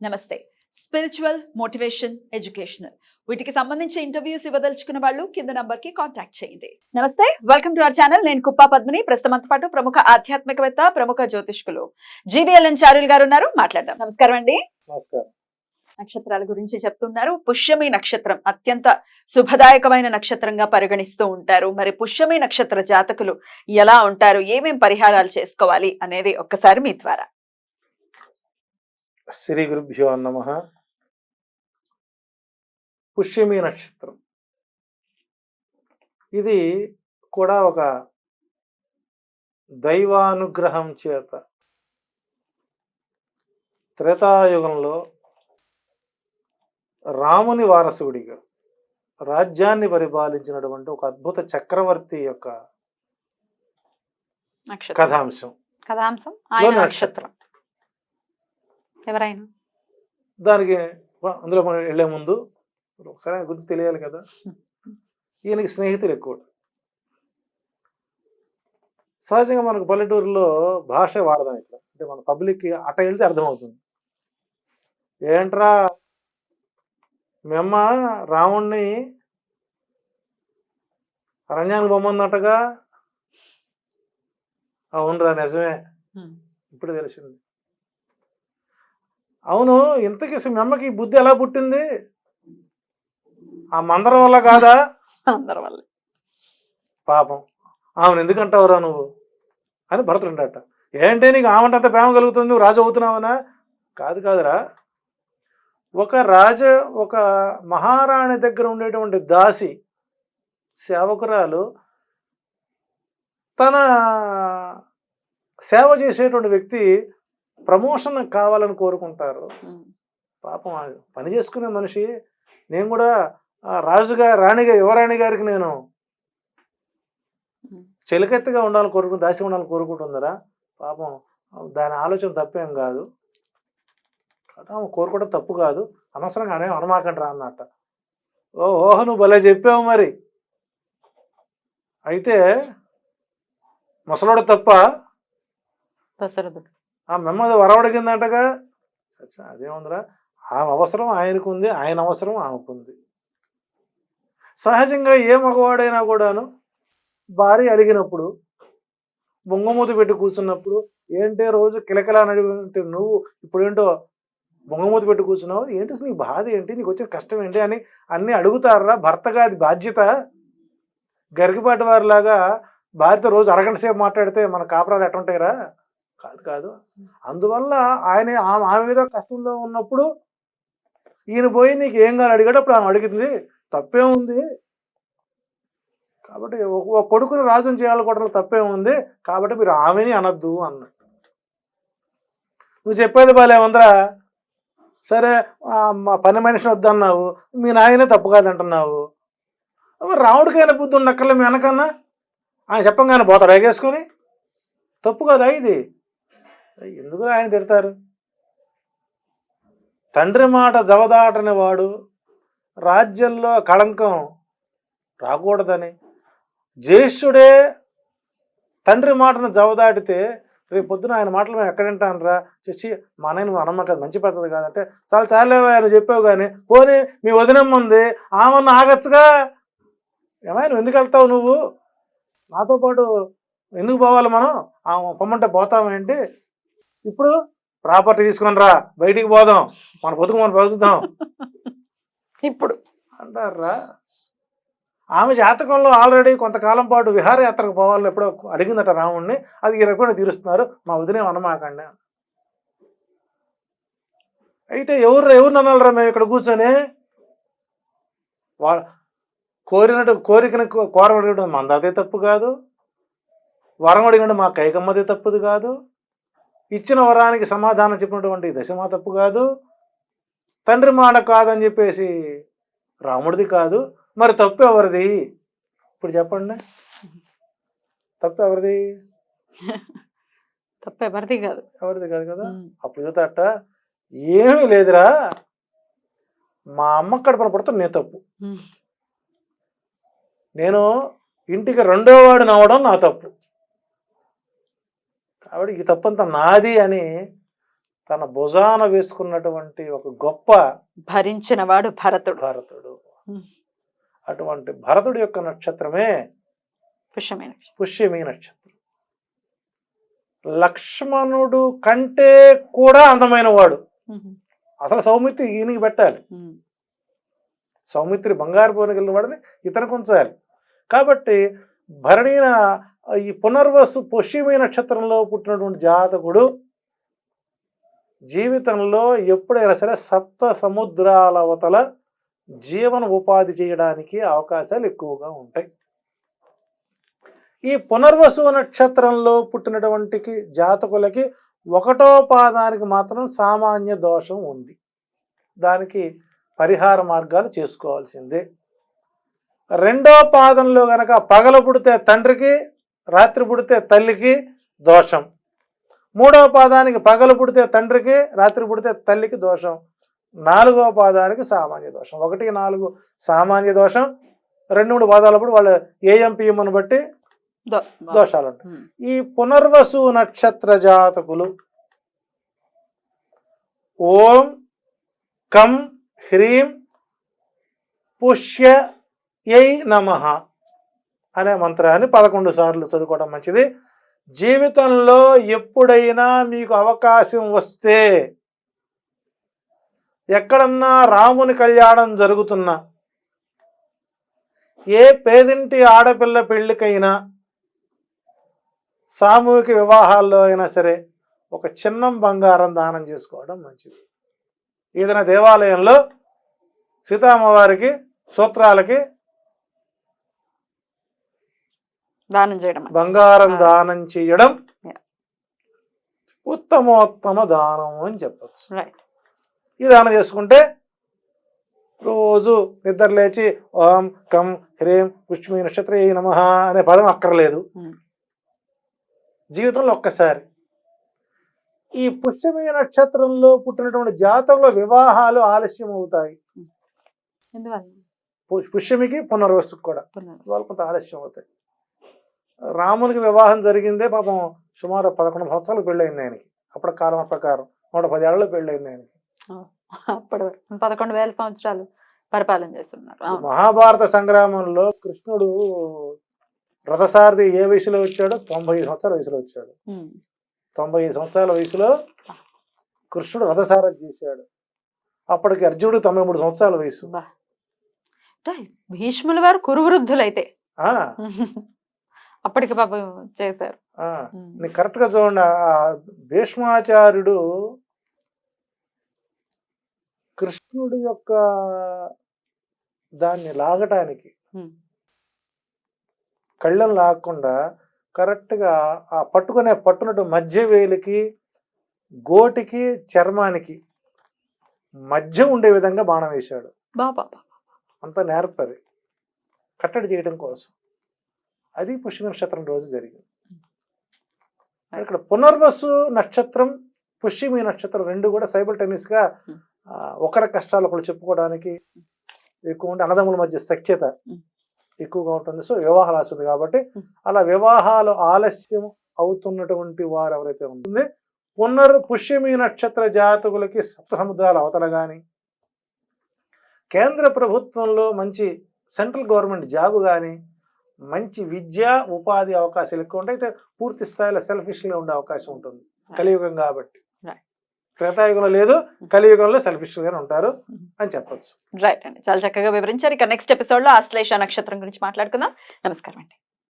నమస్తే. Spiritual, motivation, educational వీటికి సంబంధించి ఇంటర్వ్యూస్ ఇవ్వదలుచుకున్న వాళ్ళు కింద నంబర్ కి కాంటాక్ట్ చేయండి. నమస్తే, వెల్కమ్ టు అవర్ ఛానల్. నేను కుప్పా పద్మిని. ప్రస్తుతంతో పాటు ప్రముఖ ఆధ్యాత్మికవేత్త, ప్రముఖ జ్యోతిష్కులు GBLN చారుల్ గారు ఉన్నారు. మాట్లాడదాం. నమస్కారం అండి. నమస్కారం. నక్షత్రాల గురించి చెప్తున్నారు. పుష్యమి నక్షత్రం అత్యంత శుభదాయకమైన నక్షత్రంగా పరిగణిస్తూ ఉంటారు. మరి పుష్యమి నక్షత్ర జాతకులు ఎలా ఉంటారు, ఏమేం పరిహారాలు చేసుకోవాలి అనేది ఒక్కసారి మీ ద్వారా. శ్రీ గురుభ్యో నమః. పుష్యమి నక్షత్రం ఇది కూడా ఒక దైవానుగ్రహం చేత త్రేతాయుగంలో రాముని వారసుడిగా రాజ్యాన్ని పరిపాలించినటువంటి ఒక అద్భుత చక్రవర్తి యొక్క కథాంశం. నక్షత్రం ఎవరైనా దానికి అందులో మనం వెళ్లే ముందు ఒకసారి ఆయన గురించి తెలియాలి కదా. ఈయనకి స్నేహితులు ఎక్కువ. సహజంగా మనకు పల్లెటూరులో భాష వాడదాం. ఇక్కడ అంటే మన పబ్లిక్కి అట్ట వెళ్తే అర్థమవుతుంది. ఏంట్రా మేమ్మ రాముణ్ణి అరణ్యానికి బొమ్మందటగా. అవునరా నిజమే, ఇప్పుడు తెలిసింది. అవును, ఇంతకీ మీ అమ్మకి బుద్ధి ఎలా పుట్టింది? ఆ మందరం వల్ల కాదా? అందరి వల్ల. పాపం ఆమెను ఎందుకంటావురా నువ్వు అని భరతుడు ఉండట. ఏంటి నీకు ఆమంటే అంత ప్రేమ కలుగుతుంది, నువ్వు రాజు అవుతున్నావనా? కాదురా, ఒక మహారాణి దగ్గర ఉండేటువంటి దాసి సేవకురాలు తన సేవ చేసేటువంటి వ్యక్తి ప్రమోషన్ కావాలని కోరుకుంటారు. పాపం పని చేసుకునే మనిషి. నేను కూడా రాజుగా రాణిగా యువరాణి గారికి నేను చెలికెత్తిగా ఉండాలని కోరుకుంటు, దాసి ఉండాలని కోరుకుంటుందరా. పాపం దాని ఆలోచన తప్పేం కాదు, కోరుకోవడం తప్పు కాదు, అనవసరంగా అనే అనమాకండి రా అన్నట్ట. ఓహో నువ్వు భలే చెప్పావు. మరి అయితే ముసలోడు తప్ప ఆ మెమ్మది వరవడిగిందంటగా. అదేముందిరా, ఆమె అవసరం ఆయనకు ఉంది, ఆయన అవసరం ఆమెకుంది. సహజంగా ఏ మగవాడైనా కూడాను భార్య అడిగినప్పుడు బొంగమూతి పెట్టి కూర్చున్నప్పుడు ఏంటే రోజు కిలకిలా నడిపి నువ్వు ఇప్పుడేంటో బొంగమూతి పెట్టి కూర్చున్నావు, ఏంటి నీ బాధ ఏంటి, నీకు వచ్చిన కష్టం ఏంటి అని అన్నీ అడుగుతారా? భర్తగా అది బాధ్యత. గరికిపాటి వారిలాగా భార్యతో రోజు అరగంట సేపు మాట్లాడితే మన కాపురాలు ఎట్టుంటాయిరా? కాదు. అందువల్ల ఆమె మీద కష్టంలో ఉన్నప్పుడు ఈయన పోయి నీకు ఏం కాని అడిగేటప్పుడు ఆమె అడిగింది, తప్పేముంది. కాబట్టి ఒక కొడుకుని రాజుని చేయాలనుకోవడంలో తప్పేముంది. కాబట్టి మీరు ఆమెని అనద్దు అన్నట్టు. నువ్వు చెప్పేది బాలేమందరా, సరే మా పని మనిషిని వద్దన్నావు, మీ నాయనే తప్పు కాదంటున్నావు. రాముడికైనా బుద్ధి ఉండక్కర్లే మీ వెనకన్నా. ఆయన చెప్పంగానే పోతాడు ఎగేసుకొని. తప్పు కదా ఇది. ఎందుకు ఆయన తిడతారు? తండ్రి మాట జవదాటని వాడు రాజ్యంలో కళంకం రాకూడదని, జ్యేష్ఠుడే తండ్రి మాటను జవదాటితే రేపు పొద్దున ఆయన మాటలు మేము ఎక్కడ వింటానరా? చచ్చి మా నాయన నువ్వు అనమ్మ కదా, మంచి పద్ధతి కాదంటే చాలేవా ఆయన చెప్పావు. కానీ పోనీ మీ వదినమ్మ ఉంది, ఆమెను ఆగచ్చుగా. ఏమైనా నువ్వు ఎందుకు వెళ్తావు? నువ్వు నాతో పాటు ఎందుకు పోవాలి? మనం పొమ్మంటే పోతామేంటి? ఇప్పుడు ప్రాపర్టీ తీసుకొని రా, బయటికి పోదాం, మన బతుకు మనం బతుకుతాం ఇప్పుడు అంటారా? ఆమె జాతకంలో ఆల్రెడీ కొంతకాలం పాటు విహారయాత్రకు పోవాలని ఎప్పుడో అడిగిందట రాముడిని. అది 20 రూపాయలు తీరుస్తున్నారు, మా వదినే అనమాకండి. అయితే ఎవరు అనాలరా? మేము ఇక్కడ కూర్చొని కోరికను కోరవడం మందదే తప్పు కాదు, వరం అడిగినట్టు మా కైకమ్మదే తప్పుది కాదు, ఇచ్చిన వరానికి సమాధానం చెప్పినటువంటి దశమా తప్పు కాదు, తండ్రి మాట కాదని చెప్పేసి రాముడిది కాదు. మరి తప్పు ఎవరిది? ఇప్పుడు చెప్పండి, తప్పు ఎవరిది? తప్పు ఎవరిది కాదు. ఎవరిది కాదు కదా. అప్పుడు చూతట ఏమీ లేదురా, మా అమ్మ కడుపున పుడతాను నేను తప్పు, నేను ఇంటికి రెండో వాడిని అవడం నా తప్పు, కాబట్టి ఈ తప్పంతా నాది అని తన భుజాన వేసుకున్నటువంటి ఒక గొప్ప భరించిన వాడు భరతుడు. భరతుడు. ఉమ్. అటువంటి భరతుడి యొక్క నక్షత్రమే పుష్యమైన పుష్యమి నక్షత్రం. లక్ష్మణుడు కంటే కూడా అందమైన వాడు. అసలు సౌమిత్రి ఈయనకి పెట్టాలి. సౌమిత్రి బంగారు పోనికి వెళ్ళిన వాడిని ఇతనికి ఉంచాలి. కాబట్టి భరణీన ఈ పునర్వసు పుష్యమి నక్షత్రంలో పుట్టినటువంటి జాతకుడు జీవితంలో ఎప్పుడైనా సరే సప్త సముద్రాల అవతల జీవన ఉపాధి చేయడానికి అవకాశాలు ఎక్కువగా ఉంటాయి. ఈ పునర్వసు నక్షత్రంలో పుట్టినటువంటి జాతకులకి 1వ పాదానికి మాత్రం సామాన్య దోషం ఉంది. దానికి పరిహార మార్గాలు చేసుకోవాల్సిందే. 2వ పాదంలో గనక పగల పుడితే తండ్రికి, రాత్రి పుడితే తల్లికి దోషం. 3వ పాదానికి పగలు పుడితే తండ్రికి, రాత్రి పుడితే తల్లికి దోషం. 4వ పాదానికి సామాన్య దోషం. 1, 4 సామాన్య దోషం. 2, 3 పాదాలప్పుడు వాళ్ళ ఏఎంపిఎంను బట్టి దోషాలు ఉంటాయి. ఈ పునర్వసు నక్షత్ర జాతకులు ఓం కం హ్రీం పుష్యయై నమః అనే మంత్రాన్ని 11 సార్లు చదువుకోవడం మంచిది. జీవితంలో ఎప్పుడైనా మీకు అవకాశం వస్తే, ఎక్కడన్నా రాముని కళ్యాణం జరుగుతున్నా, ఏ పేదింటి ఆడపిల్ల పెళ్లికైనా, సామూహిక వివాహాల్లో అయినా సరే ఒక చిన్నం బంగారం దానం చేసుకోవడం మంచిది. ఏదైనా దేవాలయంలో సీతామ్మవారికి సూత్రాలకి దానం చేయడం, బంగారం దానం చేయడం ఉత్తమోత్తమ దానం అని చెప్పచ్చు. ఈ దానం చేసుకుంటే రోజు నిద్ర లేచి ఓం కం హ్రీం పుష్యమి నక్షత్రయై నమః అనే పదం అక్కర్లేదు. జీవితంలో ఒక్కసారి ఈ పుష్యమి నక్షత్రంలో పుట్టినటువంటి జాతకుల వివాహాలు ఆలస్యం అవుతాయి. పుష్యమికి పునర్వసుకు కూడా వాళ్ళు కొంత ఆలస్యం అవుతాయి. రామునికి వివాహం జరిగిందే పాపం సుమారు 11 సంవత్సరాలు పెళ్ళయింది ఆయనకి. అప్పటి కాలం ప్రకారం 110 ఏళ్లలో పెళ్ళయింది ఆయనకి. అప్పుడు 11,000 సంవత్సరాలు పరిపాలన చేస్తున్నారు. మహాభారత సంగ్రామంలో కృష్ణుడు రథసారథి ఏ వయసులో వచ్చాడు? 95 సంవత్సరాల వయసులో వచ్చాడు. 95 సంవత్సరాల వయసులో కృష్ణుడు రథసారథి చేశాడు. అప్పటికి అర్జునుడు 93 సంవత్సరాల వయసు. భీష్ముల వారు కురువృద్ధులైతే అప్పటికి పాపం చేశారు. నీకు కరెక్ట్ గా చూడండి, భీష్మాచార్యుడు కృష్ణుడి యొక్క దాన్ని లాగటానికి కళ్ళను లాగకుండా కరెక్ట్గా ఆ పట్టునట్టు మధ్య వేలికి, గోటికి, చర్మానికి మధ్య ఉండే విధంగా బాణం వేశాడు. అంత నేర్పది కట్టడి చేయడం కోసం. అది పుష్యమి నక్షత్రం రోజు జరిగింది. ఇక్కడ పునర్వసు నక్షత్రం, పుష్యమి నక్షత్రం 2 కూడా సైబల్టేనియస్గా ఒకరి కష్టాలు ఒకరు చెప్పుకోవడానికి ఎక్కువ ఉంటే అన్నదమ్ముల మధ్య సఖ్యత ఎక్కువగా ఉంటుంది. సో వివాహాలు వస్తుంది కాబట్టి అలా వివాహాలు ఆలస్యం అవుతున్నటువంటి వారు ఎవరైతే ఉంటుంది, పుష్యమి నక్షత్ర జాతకులకి సప్త సముద్రాల అవతల కానీ, కేంద్ర ప్రభుత్వంలో మంచి సెంట్రల్ గవర్నమెంట్ జాబ్ కానీ, మంచి విద్యా ఉపాధి అవకాశాలు ఎక్కువ ఉంటాయి. అయితే పూర్తి స్థాయిలో సెల్ఫిష్గా ఉండే అవకాశం ఉంటుంది కలియుగం కాబట్టి. త్రేతాయుగంలో లేదు, కలియుగంలో సెల్ఫిష్గానే ఉంటారు అని చెప్పొచ్చు. రైట్ అండి, చాలా చక్కగా వివరించారు. ఇక నెక్స్ట్ ఎపిసోడ్ లో ఆశ్లేష నక్షత్రం గురించి మాట్లాడుకుందాం. నమస్కారం అండి.